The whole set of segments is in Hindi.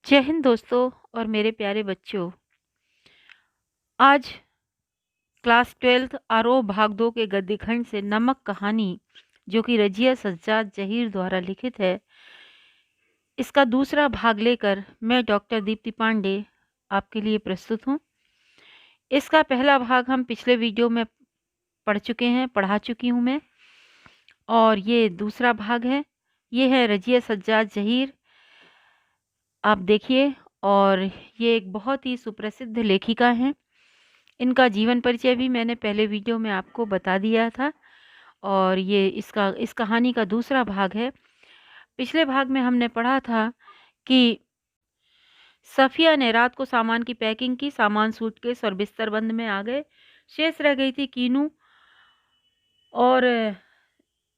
जय हिंद दोस्तों और मेरे प्यारे बच्चों। आज क्लास 12th आरोह भाग 2 के गद्य खंड से नमक कहानी जो कि रजिया सज्जाद जहीर द्वारा लिखित है, इसका दूसरा भाग लेकर मैं डॉक्टर दीप्ति पांडे आपके लिए प्रस्तुत हूँ। इसका पहला भाग हम पिछले वीडियो में पढ़ा चुकी हूँ मैं, और ये दूसरा भाग है। ये है रजिया सज्जाद जहीर, आप देखिए। और ये एक बहुत ही सुप्रसिद्ध लेखिका हैं। इनका जीवन परिचय भी मैंने पहले वीडियो में आपको बता दिया था, और ये इस कहानी का दूसरा भाग है। पिछले भाग में हमने पढ़ा था कि सफ़िया ने रात को सामान की पैकिंग की, सामान सूटकेस और बिस्तर बंद में आ गए। शेष रह गई थी कीनू और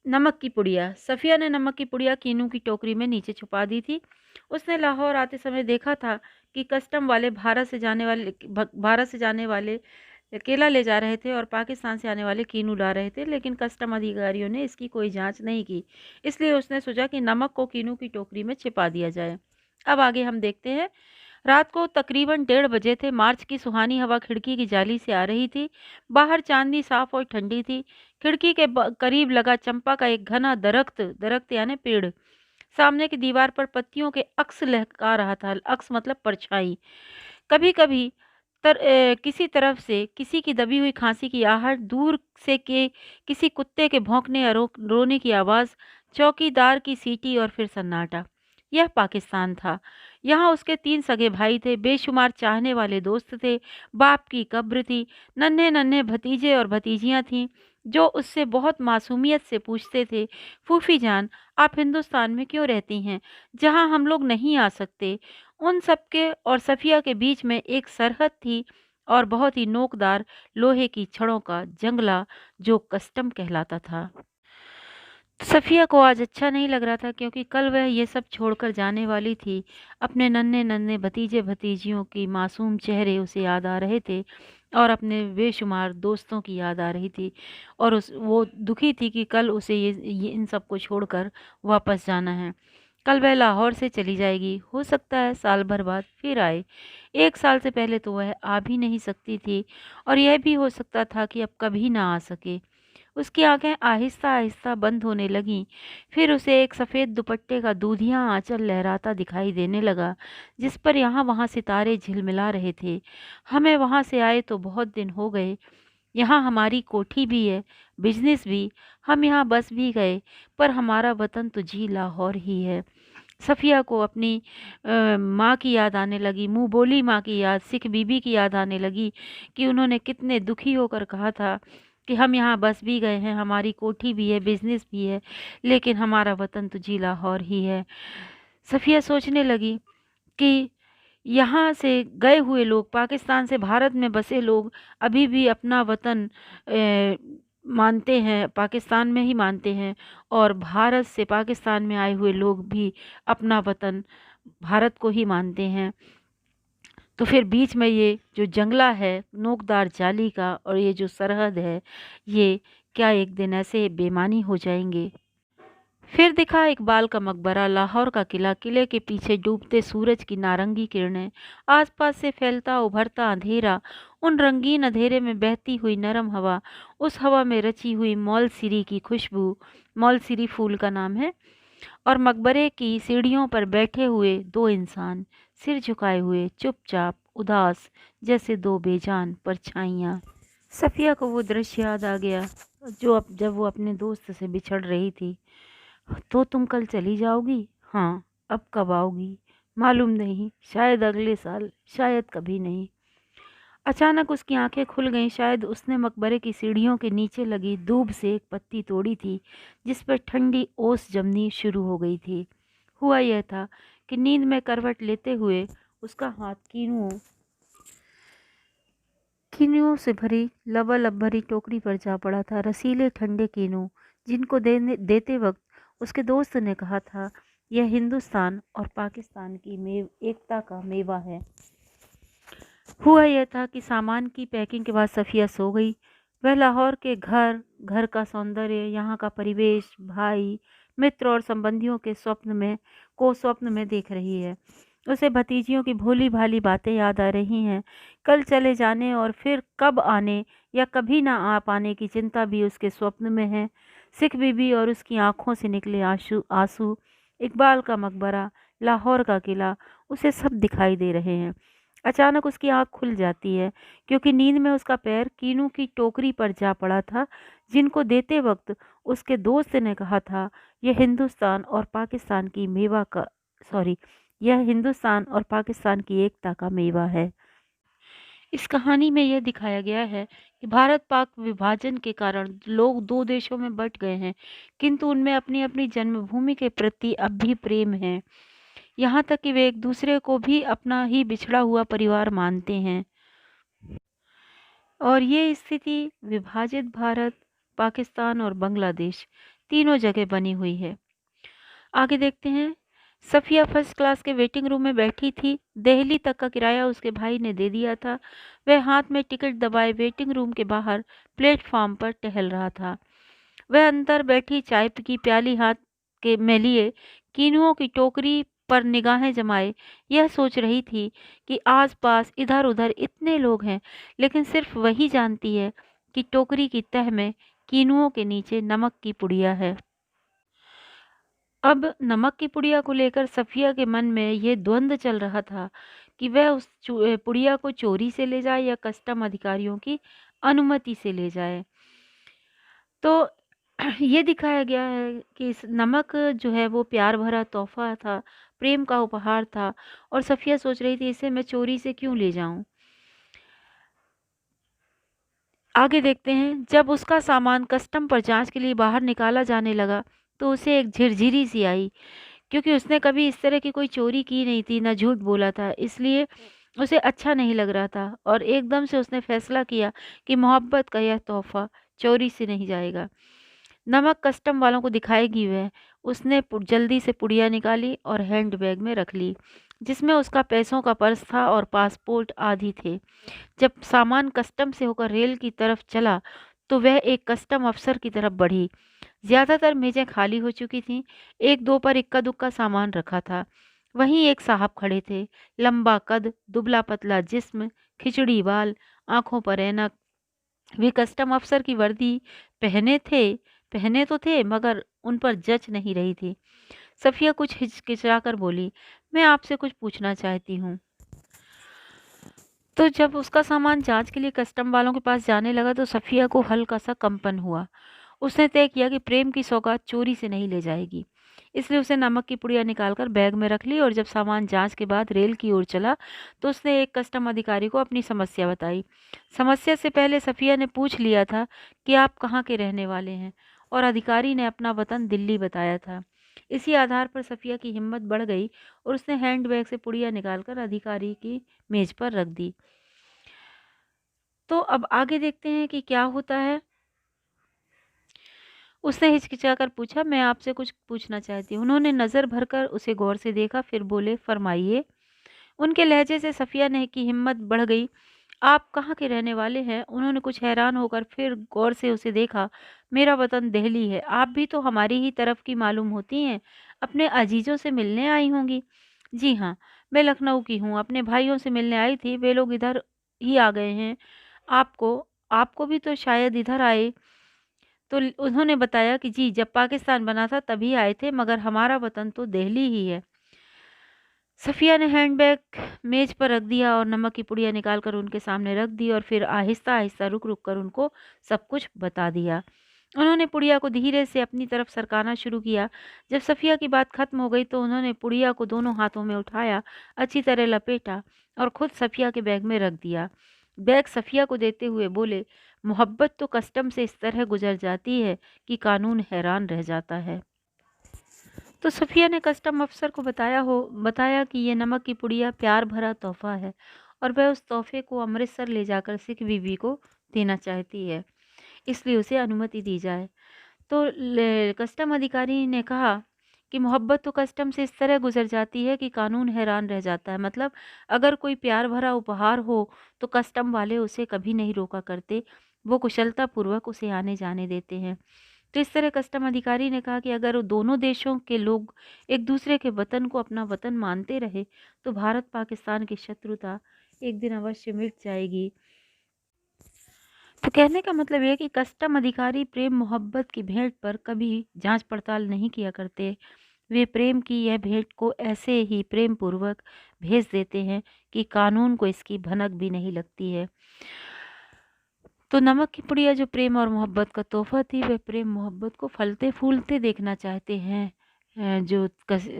नमक की पुड़िया। सफ़िया ने नमक की पुड़िया कीनू की टोकरी में नीचे छुपा दी थी। उसने लाहौर आते समय देखा था कि कस्टम वाले भारत से जाने वाले केला ले जा रहे थे और पाकिस्तान से आने वाले कीनू ला रहे थे, लेकिन कस्टम अधिकारियों ने इसकी कोई जांच नहीं की। इसलिए उसने सोचा कि नमक को कीनू की टोकरी में छिपा दिया जाए। अब आगे हम देखते हैं। रात को तकरीबन 1:30 बजे थे। मार्च की सुहानी हवा खिड़की की जाली से आ रही थी। बाहर चांदनी साफ और ठंडी थी। खिड़की के करीब लगा चंपा का एक घना दरख्त यानी पेड़ सामने की दीवार पर पत्तियों के अक्स लहका रहा था। अक्स मतलब परछाई। कभी कभी किसी तरफ से किसी की दबी हुई खांसी की आहट, दूर से के किसी कुत्ते के भौंकने या रोने की आवाज़, चौकीदार की सीटी और फिर सन्नाटा। यह पाकिस्तान था। यहाँ उसके 3 सगे भाई थे, बेशुमार चाहने वाले दोस्त थे, बाप की कब्र थी, नन्हे नन्हे भतीजे और भतीजियाँ थीं जो उससे बहुत मासूमियत से पूछते थे, फूफी जान आप हिंदुस्तान में क्यों रहती हैं, जहाँ हम लोग नहीं आ सकते। उन सबके और सफ़िया के बीच में एक सरहद थी, और बहुत ही नोकदार लोहे की छड़ों का जंगला जो कस्टम कहलाता था। सफ़िया को आज अच्छा नहीं लग रहा था, क्योंकि कल वह ये सब छोड़कर जाने वाली थी। अपने नन्हे नन्हे भतीजे भतीजियों की मासूम चेहरे उसे याद आ रहे थे, और अपने बेशुमार दोस्तों की याद आ रही थी, और वो दुखी थी कि कल उसे ये इन सब को छोड़कर वापस जाना है। कल वह लाहौर से चली जाएगी। हो सकता है साल भर बाद फिर आए। 1 साल से पहले तो वह आ भी नहीं सकती थी, और यह भी हो सकता था कि अब कभी ना आ सके। उसकी आंखें आहिस्ता आहिस्ता बंद होने लगीं। फिर उसे एक सफ़ेद दुपट्टे का दूधिया आंचल लहराता दिखाई देने लगा, जिस पर यहाँ वहाँ सितारे झिलमिला रहे थे। हमें वहाँ से आए तो बहुत दिन हो गए। यहाँ हमारी कोठी भी है, बिजनेस भी, हम यहाँ बस भी गए, पर हमारा वतन तो जी लाहौर ही है। सफ़िया को अपनी माँ की याद आने लगी, मुँह बोली माँ की याद, सिख बीबी की याद आने लगी कि उन्होंने कितने दुखी होकर कहा था कि हम यहाँ बस भी गए हैं, हमारी कोठी भी है, बिजनेस भी है, लेकिन हमारा वतन तो जी लाहौर ही है। सफ़िया सोचने लगी कि यहाँ से गए हुए लोग, पाकिस्तान से भारत में बसे लोग अभी भी अपना वतन मानते हैं, पाकिस्तान में ही मानते हैं, और भारत से पाकिस्तान में आए हुए लोग भी अपना वतन भारत को ही मानते हैं। तो फिर बीच में ये जो जंगला है नोकदार जाली का, और ये जो सरहद है, ये क्या एक दिन ऐसे बेमानी हो जाएंगे। फिर दिखा इकबाल का मकबरा, लाहौर का किला, किले के पीछे डूबते सूरज की नारंगी किरणें, आसपास से फैलता उभरता अंधेरा, उन रंगीन अंधेरे में बहती हुई नरम हवा, उस हवा में रची हुई मौलसिरी की खुशबू, मौलसिरी फूल का नाम है, और मकबरे की सीढ़ियों पर बैठे हुए 2 इंसान, सिर झुकाए हुए, चुपचाप, उदास, जैसे 2 बेजान परछाइयाँ। सफ़िया को वो दृश्य याद आ गया जब वो अपने दोस्त से बिछड़ रही थी। तो तुम कल चली जाओगी? हाँ। अब कब आओगी? मालूम नहीं, शायद अगले साल, शायद कभी नहीं। अचानक उसकी आंखें खुल गईं। शायद उसने मकबरे की सीढ़ियों के नीचे लगी दूब से एक पत्ती तोड़ी थी, जिस पर ठंडी ओस जमनी शुरू हो गई थी। हुआ यह था कि नींद में करवट लेते हुए उसका हाथ कीनुओं से भरी लबालब भरी टोकरी पर जा पड़ा था। रसीले ठंडे कीनू, जिनको देते वक्त उसके दोस्त ने कहा था, यह हिंदुस्तान और पाकिस्तान की एकता का मेवा है। हुआ यह था कि सामान की पैकिंग के बाद सफ़िया सो गई। वह लाहौर के घर का सौंदर्य, यहाँ का परिवेश, भाई, मित्र और संबंधियों के स्वप्न में देख रही है। उसे भतीजियों की भोली-भाली बातें याद आ रही हैं। कल चले जाने और फिर कब आने या कभी ना आ पाने की चिंता भी उसके स्वप्न में है। सिख बीबी और उसकी आँखों से निकले आँसू, इकबाल का मकबरा, लाहौर का किला, उसे सब दिखाई दे रहे हैं। अचानक उसकी आँख खुल जाती है, क्योंकि नींद में उसका पैर कीनू की टोकरी पर जा पड़ा था, जिनको देते वक़्त उसके दोस्त ने कहा था, "यह हिंदुस्तान और पाकिस्तान की मेवा का सॉरी यह हिंदुस्तान और पाकिस्तान की एकता का मेवा है।" इस कहानी में यह दिखाया गया है कि भारत-पाक विभाजन के कारण लोग 2 देशों में बँट गए हैं, किंतु उनमें अपनी-अपनी जन्मभूमि के प्रति अब भी प्रेम है। यहाँ तक कि वे एक-दूसरे को भी अपना ही बिछड़ा हुआ परिवार मानते हैं। और ये स्थिति विभाजित भारत, पाकिस्तान और बांग्लादेश तीनों जगह बनी हुई है। आगे देखते हैं। सफ़िया फर्स्ट क्लास के वेटिंग रूम में बैठी थी। दिल्ली तक का किराया उसके भाई ने दे दिया था। वह हाथ में टिकट दबाए वेटिंग रूम के बाहर प्लेटफॉर्म पर टहल रहा था। वह अंदर बैठी चाय की प्याली हाथ के में लिए कीनुओं की टोकरी पर निगाहें जमाए यह सोच रही थी कि आसपास इधर-उधर इतने लोग हैं, लेकिन सिर्फ वही जानती है कि टोकरी की तह में कीनुओं के नीचे नमक की पुड़िया है। अब नमक की पुड़िया को लेकर सफ़िया के मन में ये द्वंद्व चल रहा था कि वह उस पुड़िया को चोरी से ले जाए या कस्टम अधिकारियों की अनुमति से ले जाए। तो ये दिखाया गया है कि इस नमक जो है वो प्यार भरा तोहफ़ा था, प्रेम का उपहार था और सफ़िया सोच रही थी इसे मैं चोरी से क्यों ले जाऊँ? आगे देखते हैं। जब उसका सामान कस्टम पर जाँच के लिए बाहर निकाला जाने लगा, तो उसे एक झिरझिरी सी आई, क्योंकि उसने कभी इस तरह की कोई चोरी की नहीं थी, ना झूठ बोला था, इसलिए उसे अच्छा नहीं लग रहा था और एकदम से उसने फैसला किया कि मोहब्बत का यह तोहफ़ा चोरी से नहीं जाएगा। नमक कस्टम वालों को दिखाएगी वह। उसने जल्दी से पुड़िया निकाली और हैंडबैग में रख ली, जिसमें उसका पैसों का पर्स था और पासपोर्ट आदि थे। जब सामान कस्टम से होकर रेल की तरफ चला, तो वह एक कस्टम अफसर की तरफ बढ़ी। ज़्यादातर मेज़ें खाली हो चुकी थीं, एक दो पर इक्का-दुक्का सामान रखा था। वहीं एक साहब खड़े थे, लंबा कद, दुबला-पतला जिस्म, खिचड़ी बाल, आँखों पर ऐनक। वे कस्टम अफसर की वर्दी पहने तो थे मगर उन पर जच नहीं रही थी। सफ़िया कुछ हिचकिचाकर बोली, "मैं आपसे कुछ पूछना चाहती हूँ।" तो जब उसका सामान जाँच के लिए कस्टम वालों के पास जाने लगा तो सफ़िया को हल्का-सा कंपन हुआ। उसने तय किया कि प्रेम की सौगात चोरी से नहीं ले जाएगी। इसलिए उसने नमक की पुड़िया निकालकर बैग में रख ली और जब सामान जाँच के बाद रेल की ओर चला, तो उसने एक कस्टम अधिकारी को अपनी समस्या बताई। समस्या से पहले सफ़िया ने पूछ लिया था कि आप कहाँ के रहने वाले हैं, और अधिकारी ने अपना वतन दिल्ली बताया था। इसी आधार पर सफ़िया की हिम्मत बढ़ गई और उसने हैंडबैग से पुड़िया निकालकर अधिकारी की मेज़ पर रख दी। तो अब आगे देखते हैं कि क्या होता है। उसने हिचकिचाकर पूछा, "मैं आपसे कुछ पूछना चाहती हूँ।" उन्होंने नज़र भरकर उसे गौर से देखा, फिर बोले, "फ़रमाइए।" उनके लहजे से सफ़िया ने की हिम्मत बढ़ गई। "आप कहाँ के रहने वाले हैं?" उन्होंने कुछ हैरान होकर फिर गौर से उसे देखा। "मेरा वतन दिल्ली है। आप भी तो हमारी ही तरफ की मालूम होती हैं। अपने अजीज़ों से मिलने आई होंगी?" "जी हाँ, मैं लखनऊ की हूँ। अपने भाइयों से मिलने आई थी। वे लोग इधर ही आ गए हैं। आपको आपको भी तो शायद इधर आए।" तो उन्होंने बताया कि जी, जब पाकिस्तान बना था तभी आए थे, मगर हमारा वतन तो दिल्ली ही है। सफ़िया ने हैंडबैग मेज पर रख दिया और नमक की पुड़िया निकाल कर उनके सामने रख दी और फिर आहिस्ता आहिस्ता रुक रुक कर उनको सब कुछ बता दिया। उन्होंने पुड़िया को धीरे से अपनी तरफ सरकाना शुरू किया। जब सफ़िया की बात खत्म हो गई तो उन्होंने पुड़िया को दोनों हाथों में उठाया, अच्छी तरह लपेटा और खुद सफ़िया के बैग में रख दिया। बैग सफ़िया को देते हुए बोले, "मोहब्बत तो कस्टम से इस तरह गुजर जाती है कि कानून हैरान रह जाता है।" तो सफ़िया ने कस्टम अफ़सर को बताया कि ये नमक की पुड़िया प्यार भरा तोहफ़ा है और वह उस तोहफ़े को अमृतसर ले जाकर सिख बीवी को देना चाहती है, इसलिए उसे अनुमति दी जाए। तो कस्टम अधिकारी ने कहा कि मोहब्बत तो कस्टम से इस तरह गुजर जाती है कि कानून हैरान रह जाता है। मतलब अगर कोई प्यार भरा उपहार हो तो कस्टम वाले उसे कभी नहीं रोका करते, वो कुशलतापूर्वक उसे आने जाने देते हैं। तो इस तरह कस्टम अधिकारी ने कहा कि अगर दोनों देशों के लोग एक दूसरे के वतन को अपना वतन मानते रहे तो भारत पाकिस्तान की शत्रुता एक दिन अवश्य मिट जाएगी। तो कहने का मतलब ये है कि कस्टम अधिकारी प्रेम मोहब्बत की भेंट पर कभी जांच पड़ताल नहीं किया करते। वे प्रेम की यह भेंट को ऐसे ही प्रेम पूर्वक भेज देते हैं कि कानून को इसकी भनक भी नहीं लगती है। तो नमक की पुड़िया जो प्रेम और मोहब्बत का तोहफा थी, वह प्रेम मोहब्बत को फलते फूलते देखना चाहते हैं। जो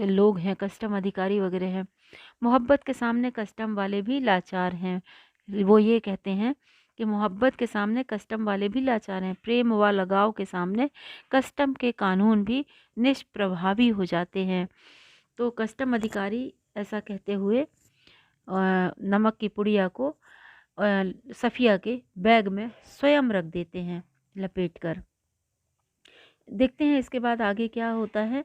लोग हैं, कस्टम अधिकारी वगैरह हैं, मोहब्बत के सामने कस्टम वाले भी लाचार हैं। वो ये कहते हैं कि मोहब्बत के सामने कस्टम वाले भी लाचार हैं, प्रेम व लगाव के सामने कस्टम के कानून भी निष्प्रभावी हो जाते हैं। तो कस्टम अधिकारी ऐसा कहते हुए नमक की पुड़िया को सफ़िया के बैग में स्वयं रख देते हैं लपेट कर। देखते हैं इसके बाद आगे क्या होता है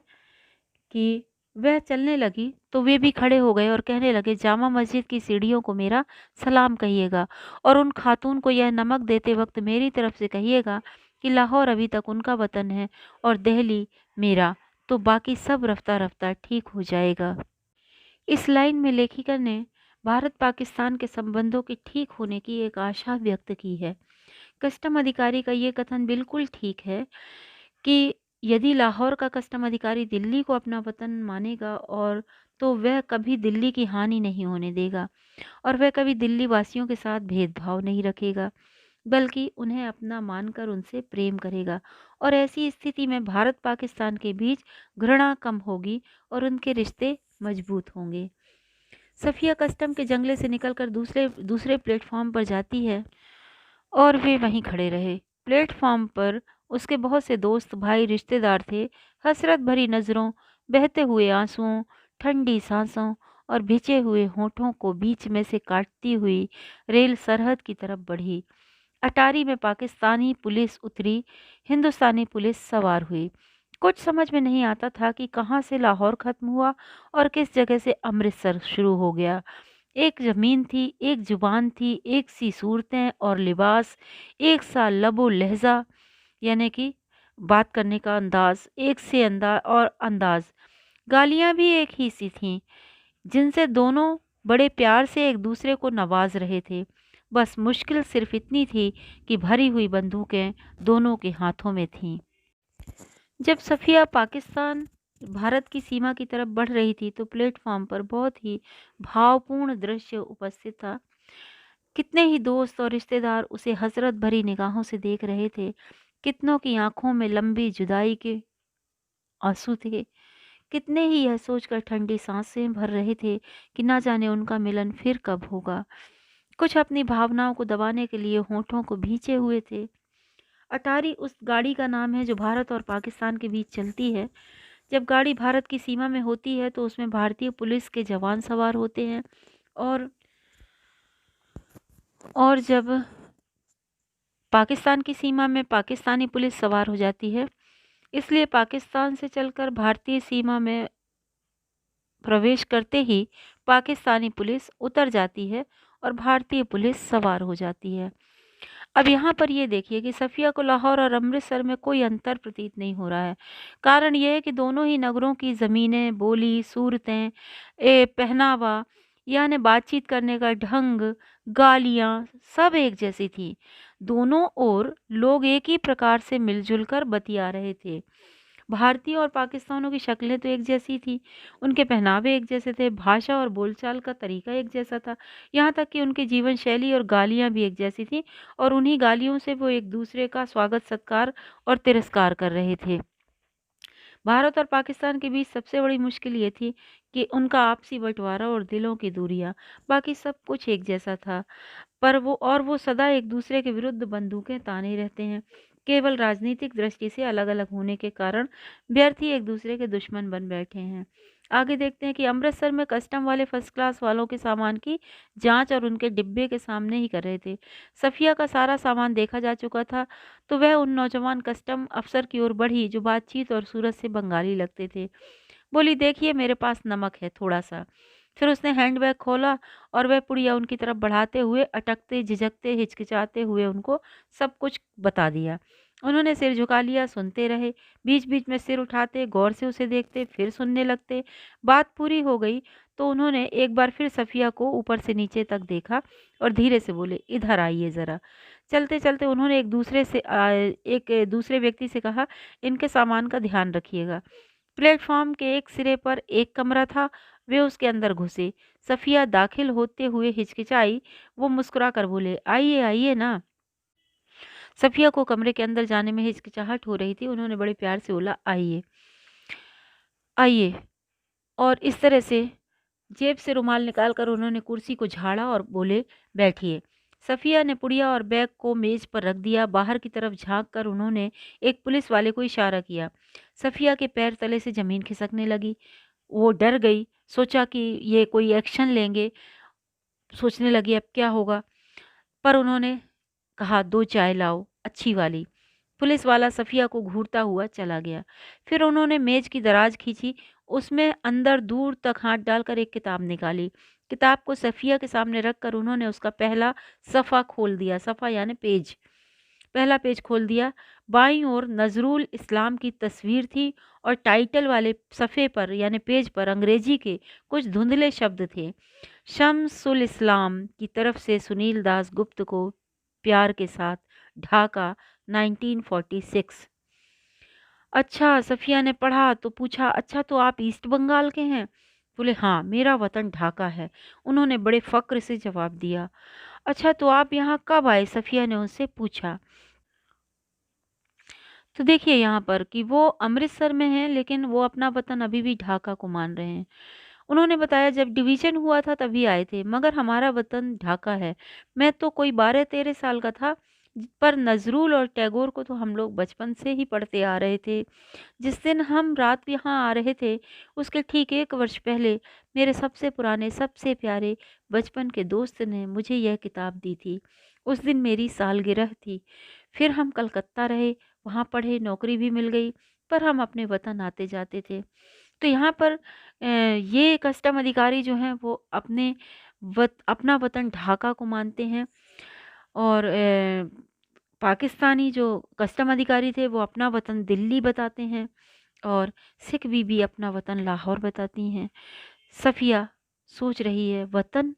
कि वह चलने लगी तो वे भी खड़े हो गए और कहने लगे, जामा मस्जिद की सीढ़ियों को मेरा सलाम कहिएगा और उन खातून को यह नमक देते वक्त मेरी तरफ से कहिएगा कि लाहौर अभी तक उनका वतन है और दिल्ली मेरा, तो बाकी सब रफ्ता रफ्ता ठीक हो जाएगा। इस लाइन में लेखिका ने भारत पाकिस्तान के संबंधों के ठीक होने की एक आशा व्यक्त की है। कस्टम अधिकारी का ये कथन बिल्कुल ठीक है कि यदि लाहौर का कस्टम अधिकारी दिल्ली को अपना वतन मानेगा और तो वह कभी दिल्ली की हानि नहीं होने देगा और वह कभी दिल्ली वासियों के साथ भेदभाव नहीं रखेगा, बल्कि उन्हें अपना मानकर उनसे प्रेम करेगा और ऐसी स्थिति में भारत पाकिस्तान के बीच घृणा कम होगी और उनके रिश्ते मजबूत होंगे। सफ़िया कस्टम के जंगले से निकलकर दूसरे प्लेटफॉर्म पर जाती है और वे वहीं खड़े रहे। प्लेटफॉर्म पर उसके बहुत से दोस्त, भाई, रिश्तेदार थे। हसरत भरी नज़रों, बहते हुए आंसुओं, ठंडी सांसों और भिजे हुए होठों को बीच में से काटती हुई रेल सरहद की तरफ बढ़ी। अटारी में पाकिस्तानी पुलिस उतरी, हिंदुस्तानी पुलिस सवार हुई। कुछ समझ में नहीं आता था कि कहाँ से लाहौर ख़त्म हुआ और किस जगह से अमृतसर शुरू हो गया। एक ज़मीन थी, एक ज़ुबान थी, एक सी सूरतें और लिबास, एक सा लबो लहज़ा यानी कि बात करने का अंदाज़, एक से अंदाज़। गालियाँ भी एक ही सी थीं, जिनसे दोनों बड़े प्यार से एक दूसरे को नवाज रहे थे। बस मुश्किल सिर्फ इतनी थी कि भरी हुई बंदूकें दोनों के हाथों में थीं। जब सफ़िया पाकिस्तान भारत की सीमा की तरफ बढ़ रही थी तो प्लेटफॉर्म पर बहुत ही भावपूर्ण दृश्य उपस्थित था। कितने ही दोस्त और रिश्तेदार उसे हसरत भरी निगाहों से देख रहे थे। कितनों की आंखों में लंबी जुदाई के आंसू थे। कितने ही यह सोचकर ठंडी सांसें भर रहे थे कि ना जाने उनका मिलन फिर कब होगा। कुछ अपनी भावनाओं को दबाने के लिए होठों को भींचे हुए थे। अटारी उस गाड़ी का नाम है जो भारत और पाकिस्तान के बीच चलती है। जब गाड़ी भारत की सीमा में होती है तो उसमें भारतीय पुलिस के जवान सवार होते हैं और जब पाकिस्तान की सीमा में पाकिस्तानी पुलिस सवार हो जाती है, इसलिए पाकिस्तान से चलकर भारतीय सीमा में प्रवेश करते ही पाकिस्तानी पुलिस उतर जाती है और भारतीय पुलिस सवार हो जाती है। अब यहाँ पर ये देखिए कि सफ़िया को लाहौर और अमृतसर में कोई अंतर प्रतीत नहीं हो रहा है। कारण ये है कि दोनों ही नगरों की ज़मीनें, बोली, सूरतें, पहनावा यानी बातचीत करने का ढंग, गालियाँ सब एक जैसी थी। दोनों ओर लोग एक ही प्रकार से मिलजुल कर बतिया रहे थे। भारतीय और पाकिस्तानियों की शक्लें तो एक जैसी थी, उनके पहनावे एक जैसे थे, भाषा और बोलचाल का तरीका एक जैसा था, यहाँ तक कि उनकी जीवन शैली और गालियाँ भी एक जैसी थीं और उन्हीं गालियों से वो एक दूसरे का स्वागत सत्कार और तिरस्कार कर रहे थे। भारत और पाकिस्तान के बीच सबसे बड़ी मुश्किल ये थी कि उनका आपसी बंटवारा और दिलों की दूरियां, बाकी सब कुछ एक जैसा था, पर वो सदा एक दूसरे के विरुद्ध बंदूकें ताने रहते हैं। केवल राजनीतिक दृष्टि से अलग अलग होने के कारण व्यर्थ ही एक दूसरे के दुश्मन बन बैठे हैं। आगे देखते हैं कि अमृतसर में कस्टम वाले फर्स्ट क्लास वालों के सामान की जांच और उनके डिब्बे के सामने ही कर रहे थे। सफ़िया का सारा सामान देखा जा चुका था तो वह उन नौजवान कस्टम अफसर की ओर बढ़ी जो बातचीत और सूरत से बंगाली लगते थे। बोली, देखिए मेरे पास नमक है थोड़ा सा। फिर उसने हैंडबैग खोला और वह पुड़िया उनकी तरफ बढ़ाते हुए अटकते, झिझकते, हिचकिचाते हुए उनको सब कुछ बता दिया। उन्होंने सिर झुका लिया, सुनते रहे। बीच बीच में सिर उठाते, गौर से उसे देखते, फिर सुनने लगते। बात पूरी हो गई तो उन्होंने एक बार फिर सफिया को ऊपर से नीचे तक देखा और धीरे से बोले, इधर आइए ज़रा। चलते चलते उन्होंने एक दूसरे व्यक्ति से कहा, इनके सामान का ध्यान रखिएगा। प्लेटफॉर्म के एक सिरे पर एक कमरा था। वे उसके अंदर घुसे। सफिया दाखिल होते हुए हिचकिचाई। वो मुस्कुरा कर बोले, आइए आइए ना। सफिया को कमरे के अंदर जाने में हिचकिचाहट हो रही थी। उन्होंने बड़े प्यार से बोला, आइए आइए। और इस तरह से जेब से रुमाल निकालकर उन्होंने कुर्सी को झाड़ा और बोले, बैठिए। सफिया ने पुड़िया और बैग को मेज पर रख दिया। बाहर की तरफ झांक कर उन्होंने एक पुलिस वाले को इशारा किया। सफिया के पैर तले से जमीन खिसकने लगी। वो डर गई। सोचा कि ये कोई एक्शन लेंगे। सोचने लगी अब क्या होगा। पर उन्होंने कहा, दो चाय लाओ, अच्छी वाली। पुलिस वाला सफिया को घूरता हुआ चला गया। फिर उन्होंने मेज की दराज खींची। उसमें अंदर दूर तक हाथ डालकर एक किताब निकाली। किताब को सफिया के सामने रखकर उन्होंने उसका पहला सफ़ा खोल दिया। सफ़ा यानी पेज। पहला पेज खोल दिया। बाईं ओर नजरुल इस्लाम की तस्वीर थी और टाइटल वाले सफ़े पर यानी पेज पर अंग्रेजी के कुछ धुंधले शब्द थे। शम्सुल इस्लाम की तरफ से सुनील दास गुप्त को प्यार के साथ, ढाका 1946। अच्छा, सफिया ने पढ़ा तो पूछा, अच्छा तो आप ईस्ट बंगाल के हैं? बोले, हाँ, मेरा वतन ढाका है। उन्होंने बड़े फक्र से जवाब दिया। अच्छा तो आप यहाँ कब आए? सफिया ने उनसे पूछा। तो देखिए यहाँ पर कि वो अमृतसर में हैं, लेकिन वो अपना वतन अभी भी ढाका को मान रहे हैं। उन्होंने बताया, जब डिवीज़न हुआ था तभी आए थे, मगर हमारा वतन ढाका है। मैं तो कोई 12-13 साल का था। पर नज़रुल और टैगोर को तो हम लोग बचपन से ही पढ़ते आ रहे थे। जिस दिन हम रात यहाँ आ रहे थे, उसके ठीक 1 वर्ष पहले मेरे सबसे पुराने, सबसे प्यारे बचपन के दोस्त ने मुझे यह किताब दी थी। उस दिन मेरी सालगिरह थी। फिर हम कलकत्ता रहे, वहाँ पढ़े, नौकरी भी मिल गई, पर हम अपने वतन आते जाते थे। तो यहाँ पर ये कस्टम अधिकारी जो हैं वो अपना वतन ढाका को मानते हैं। और पाकिस्तानी जो कस्टम अधिकारी थे वो अपना वतन दिल्ली बताते हैं। और सिख बीबी अपना वतन लाहौर बताती हैं। सफ़िया सोच रही है, वतन?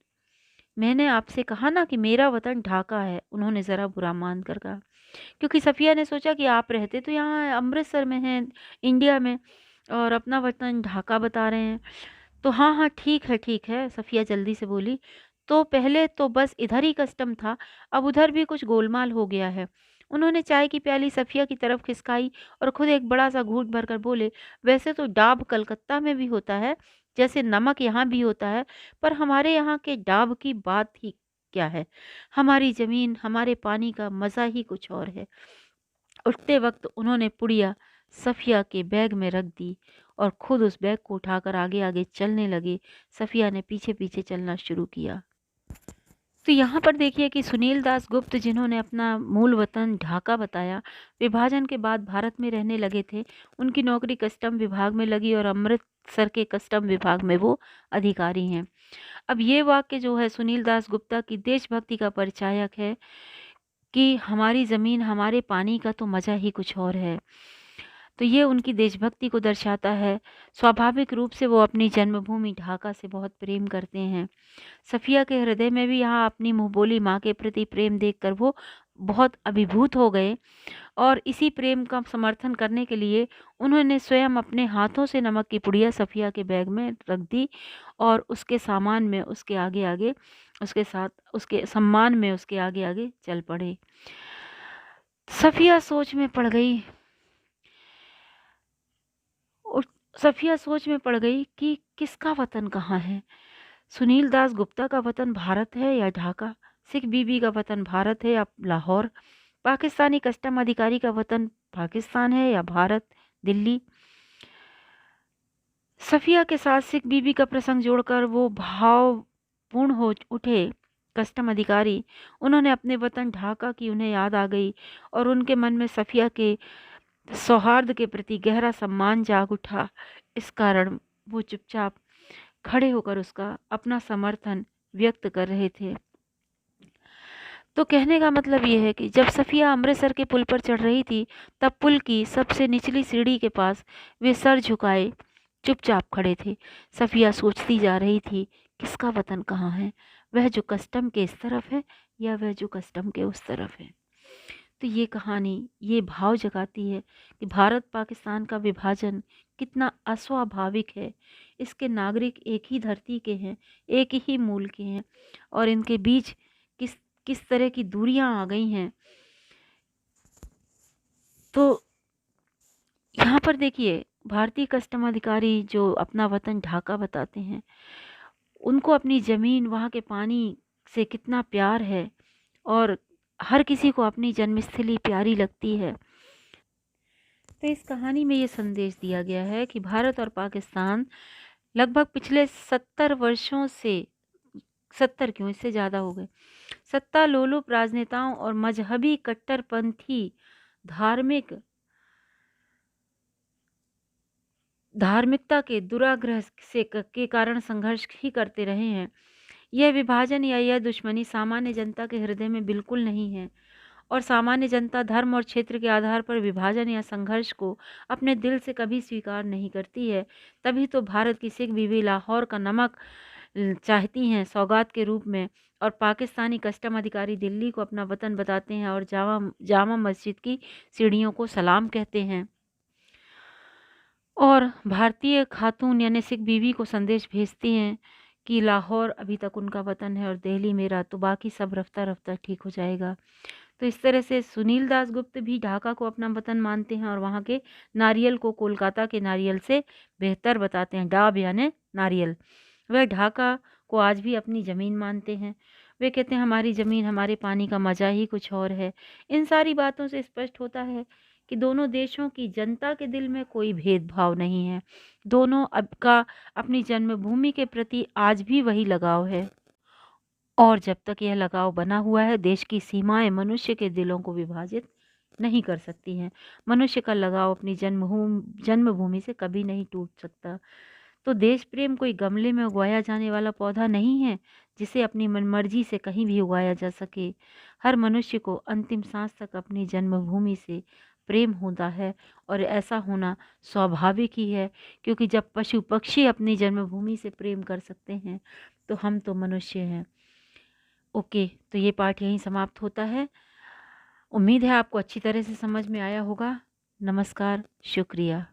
मैंने आपसे कहा ना कि मेरा वतन ढाका है, उन्होंने ज़रा बुरा मान कर कहा। क्योंकि सफ़िया ने सोचा कि आप रहते तो यहाँ अमृतसर में हैं, इंडिया में, और अपना वतन ढाका बता रहे हैं। तो हाँ, हाँ, ठीक है, सफ़िया जल्दी से बोली। तो पहले तो बस इधर ही कस्टम था, अब उधर भी कुछ गोलमाल हो गया है। उन्होंने चाय की प्याली सफ़िया की तरफ खिसकाई और खुद एक बड़ा-सा घूँट भरकर बोले, वैसे तो डाब कलकत्ता में भी होता है, जैसे नमक यहाँ भी होता है, पर हमारे यहाँ के डाब की बात ही क्या है। हमारी ज़मीन, हमारे पानी का मज़ा ही कुछ और है। उठते वक्त उन्होंने पुड़िया सफ़िया के बैग में रख दी और खुद उस बैग को उठाकर आगे आगे चलने लगे। सफ़िया ने पीछे पीछे चलना शुरू किया। तो यहाँ पर देखिए कि सुनील दास गुप्त, जिन्होंने अपना मूल वतन ढाका बताया, विभाजन के बाद भारत में रहने लगे थे। उनकी नौकरी कस्टम विभाग में लगी और अमृतसर के कस्टम विभाग में वो अधिकारी हैं। अब ये वाक्य जो है सुनील दास गुप्ता की देशभक्ति का परिचायक है कि हमारी ज़मीन, हमारे पानी का तो मज़ा ही कुछ और है। तो ये उनकी देशभक्ति को दर्शाता है। स्वाभाविक रूप से वो अपनी जन्मभूमि ढाका से बहुत प्रेम करते हैं। सफ़िया के हृदय में भी यहाँ अपनी मुँहबोली माँ के प्रति प्रेम देखकर वो बहुत अभिभूत हो गए और इसी प्रेम का समर्थन करने के लिए उन्होंने स्वयं अपने हाथों से नमक की पुड़िया सफ़िया के बैग में रख दी और उसके सामान में उसके आगे-आगे, उसके साथ उसके सम्मान में उसके आगे-आगे चल पड़े। सफ़िया सोच में पड़ गई। उस सफ़िया सोच में पड़ गई कि किसका वतन कहाँ है? सुनील दास गुप्ता का वतन भारत है या ढाका? सिख बीबी का वतन भारत है या लाहौर? पाकिस्तानी कस्टम अधिकारी का वतन पाकिस्तान है या भारत, दिल्ली? सफ़िया के साथ सिख बीबी का प्रसंग जोड़कर वो भावपूर्ण हो उठे कस्टम अधिकारी। उन्होंने अपने वतन ढाका की उन्हें याद आ गई और उनके मन में सफ़िया के सौहार्द के प्रति गहरा सम्मान जाग उठा। इस कारण वो चुपचाप खड़े होकर उसका अपना समर्थन व्यक्त कर रहे थे। तो कहने का मतलब ये है कि जब सफ़िया अमृतसर के पुल पर चढ़ रही थी, तब पुल की सबसे निचली सीढ़ी के पास वे सर झुकाए चुपचाप खड़े थे। सफ़िया सोचती जा रही थी, किसका वतन कहाँ है? वह जो कस्टम के इस तरफ है या वह जो कस्टम के उस तरफ है? तो ये कहानी ये भाव जगाती है कि भारत पाकिस्तान का विभाजन कितना अस्वाभाविक है। इसके नागरिक एक ही धरती के हैं, एक ही मूल के हैं, और इनके बीच किस किस तरह की दूरियां आ गई हैं। तो यहाँ पर देखिए, भारतीय कस्टम अधिकारी जो अपना वतन ढाका बताते हैं, उनको अपनी ज़मीन, वहाँ के पानी से कितना प्यार है, और हर किसी को अपनी जन्मस्थली प्यारी लगती है। तो इस कहानी में ये संदेश दिया गया है कि भारत और पाकिस्तान लगभग पिछले 70 वर्षों से, 70 क्यों, इससे ज़्यादा हो गए, सत्ता लोलुप राजनेताओं और मजहबी कट्टरपंथी धार्मिक धार्मिकता के दुराग्रह के कारण संघर्ष ही करते रहे हैं। यह विभाजन या यह दुश्मनी सामान्य जनता के हृदय में बिल्कुल नहीं है, और सामान्य जनता धर्म और क्षेत्र के आधार पर विभाजन या संघर्ष को अपने दिल से कभी स्वीकार नहीं करती है। तभी तो भारत की सिख बीवी लाहौर का नमक चाहती हैं सौगात के रूप में, और पाकिस्तानी कस्टम अधिकारी दिल्ली को अपना वतन बताते हैं और जामा जामा मस्जिद की सीढ़ियों को सलाम कहते हैं। और भारतीय खातून यानी सिख बीवी को संदेश भेजती हैं कि लाहौर अभी तक उनका वतन है और दिल्ली मेरा, तो बाकी सब रफ्ता रफ्ता ठीक हो जाएगा। तो इस तरह से सुनील दासगुप्त भी ढाका को अपना वतन मानते हैं और वहाँ के नारियल को कोलकाता के नारियल से बेहतर बताते हैं। डाब यानी नारियल। वह ढाका को आज भी अपनी ज़मीन मानते हैं। वे कहते हैं हमारी ज़मीन, हमारे पानी का मज़ा ही कुछ और है। इन सारी बातों से स्पष्ट होता है कि दोनों देशों की जनता के दिल में कोई भेदभाव नहीं है। दोनों अब का अपनी जन्मभूमि के प्रति आज भी वही लगाव है, और जब तक यह लगाव बना हुआ है, देश की सीमाएं मनुष्य के दिलों को विभाजित नहीं कर सकती हैं। मनुष्य का लगाव अपनी जन्मभूमि से कभी नहीं टूट सकता। तो देश प्रेम कोई गमले में उगाया जाने वाला पौधा नहीं है जिसे अपनी मनमर्जी से कहीं भी उगाया जा सके। हर मनुष्य को अंतिम सांस तक अपनी जन्मभूमि से प्रेम होता है, और ऐसा होना स्वाभाविक ही है, क्योंकि जब पशु पक्षी अपनी जन्मभूमि से प्रेम कर सकते हैं, तो हम तो मनुष्य हैं। ओके, तो ये पाठ यहीं समाप्त होता है। उम्मीद है आपको अच्छी तरह से समझ में आया होगा। नमस्कार, शुक्रिया।